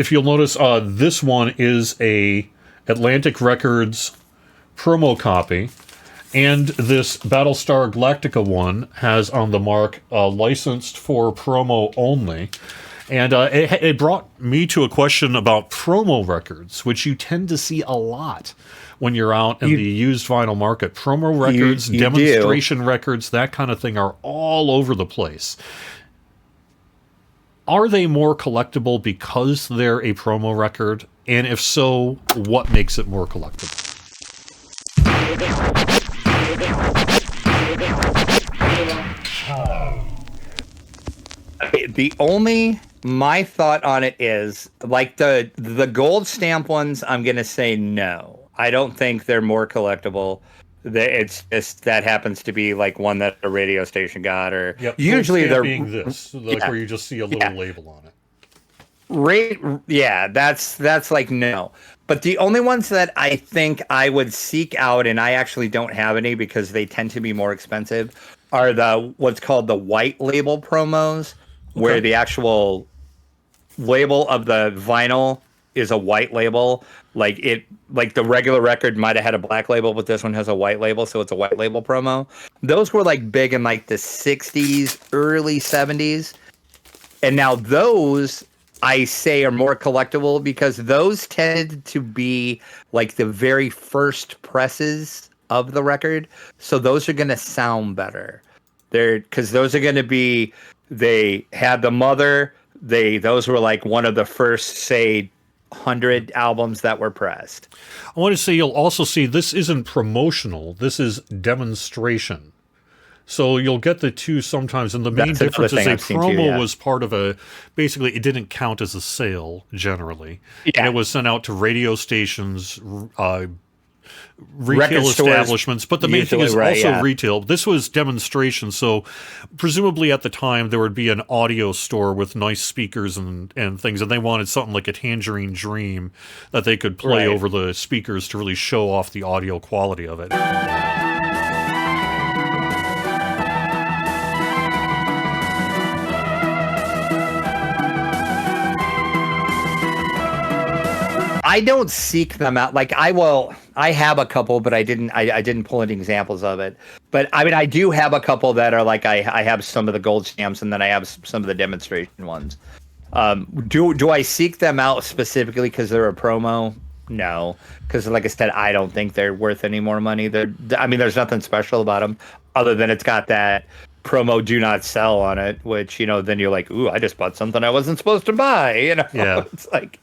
if you'll notice, this one is a Atlantic Records promo copy, and this Battlestar Galactica one has on the mark licensed for promo only. And it brought me to a question about promo records, which you tend to see a lot when you're out in the used vinyl market. Promo records, demonstration records, that kind of thing are all over the place. Are they more collectible because they're a promo record? And if so, what makes it more collectible? My thought on it is, like the gold stamp ones, I'm going to say no. I don't think they're more collectible. It's just that happens to be like one that a radio station got, or usually they're being this, like where you just see a little label on it. That's like no. But the only ones that I think I would seek out, and I actually don't have any because they tend to be more expensive, are the what's called the white label promos, where the actual label of the vinyl is a white label. Like the regular record might have had a black label, but this one has a white label, so it's a white label promo. Those were like big in like the 60s, early 70s. And now those I say are more collectible because those tended to be like the very first presses of the record. So those are going to sound better. Because those are going to be, they had the mother, those were like one of the first, say, 100 albums that were pressed. I want to say you'll also see this isn't promotional, this is demonstration. So you'll get the two sometimes, and the main difference is a promo was part of basically it didn't count as a sale generally. Yeah. And it was sent out to radio stations, retail establishments, but the main thing is also retail. This was demonstration, so presumably at the time there would be an audio store with nice speakers and things, and they wanted something like a Tangerine Dream that they could play over the speakers to really show off the audio quality of it. I don't seek them out. Like I have a couple, but I didn't pull any examples of it. But I mean, I do have a couple that are like, I have some of the gold stamps, and then I have some of the demonstration ones. Do I seek them out specifically because they're a promo? No, because like I said, I don't think they're worth any more money. There's nothing special about them other than it's got that promo "do not sell" on it, which, then you're like, ooh, I just bought something I wasn't supposed to buy. Yeah. It's like,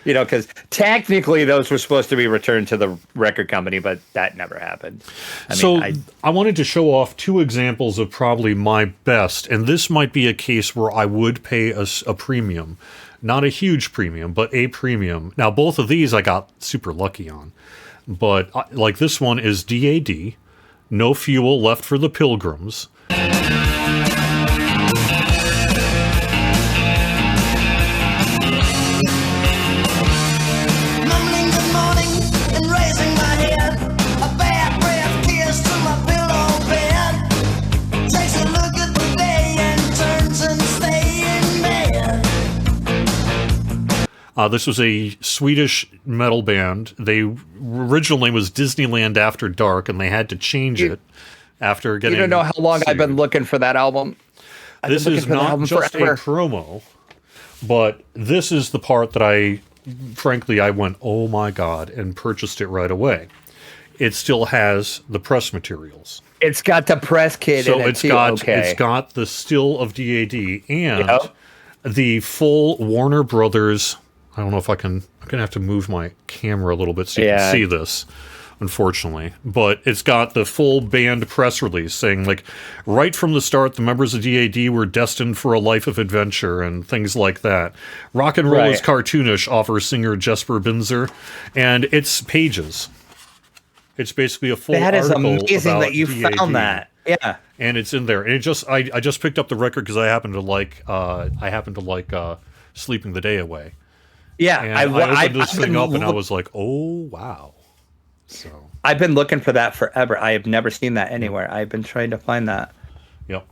because technically those were supposed to be returned to the record company, but that never happened. I wanted to show off two examples of probably my best, and this might be a case where I would pay a premium. Not a huge premium, but a premium. Now, both of these I got super lucky on. But like this one is DAD, No Fuel Left for the Pilgrims. This was a Swedish metal band. They originally was Disneyland After Dark, and they had to change it after getting... You don't know how long I've been looking for that album. This is not just a promo, but this is the part that I went, oh my God, and purchased it right away. It still has the press materials. It's got the press kit in it, it's got the still of DAD and the full Warner Brothers... I don't know if I'm going to have to move my camera a little bit so you can see this, unfortunately. But it's got the full band press release saying, like, right from the start, the members of DAD were destined for a life of adventure and things like that. Rock and roll is cartoonish, offers singer Jesper Binzer. And it's pages. It's basically a full article. That is amazing that you found that. Yeah. And it's in there. And I just picked up the record because I happen to like Sleeping the Day Away. Yeah, and I opened this thing up and I was like, oh, wow. So I've been looking for that forever. I have never seen that anywhere. I've been trying to find that. Yep.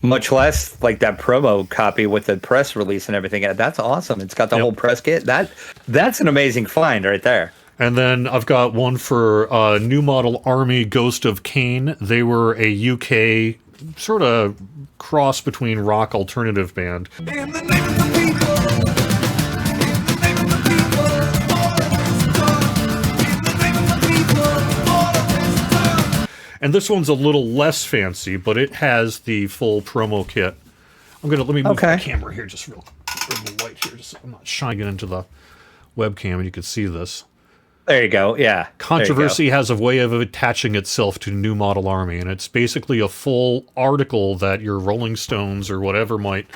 much less like that promo copy with the press release and everything. That's awesome. It's got the whole press kit. That's an amazing find right there. And then I've got one for New Model Army Ghost of Cain. They were a UK sort of cross between rock alternative band. In the name of the people. And this one's a little less fancy, but it has the full promo kit. Let me move the camera here just real quick. Bring the light here, just so I'm not shining it into the webcam and you can see this. There you go. Yeah. Controversy has a way of attaching itself to New Model Army, and it's basically a full article that your Rolling Stones or whatever might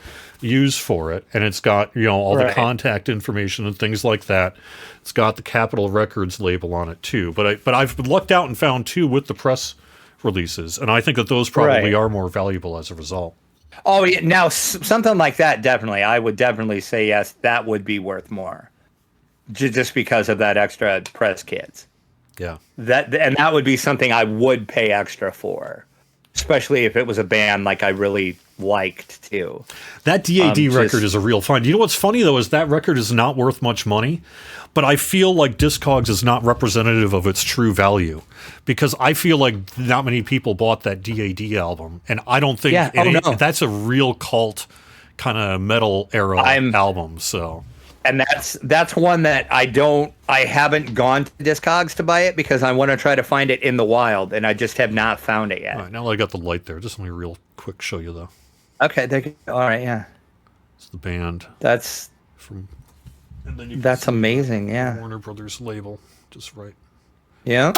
use for it, and it's got all the contact information and things like that. It's got the Capitol Records label on it too. But I've lucked out and found two with the press releases, and I think that those probably are more valuable as a result. Oh yeah, now something like that, definitely, I would definitely say yes, that would be worth more, just because of that extra press kits. Yeah, that would be something I would pay extra for, especially if it was a band like I really liked too. That DAD record is a real find. You know what's funny though is that record is not worth much money, but I feel like Discogs is not representative of its true value, because I feel like not many people bought that DAD album, and I don't think that's a real cult kind of metal era album. So, and that's one that I haven't gone to Discogs to buy it because I want to try to find it in the wild, and I just have not found it yet. All right, now that I got the light there, just let me real quick show you though. Okay, all right, yeah. It's the band. That's from. And then that's amazing, yeah. Warner Brothers label, just right. Yeah.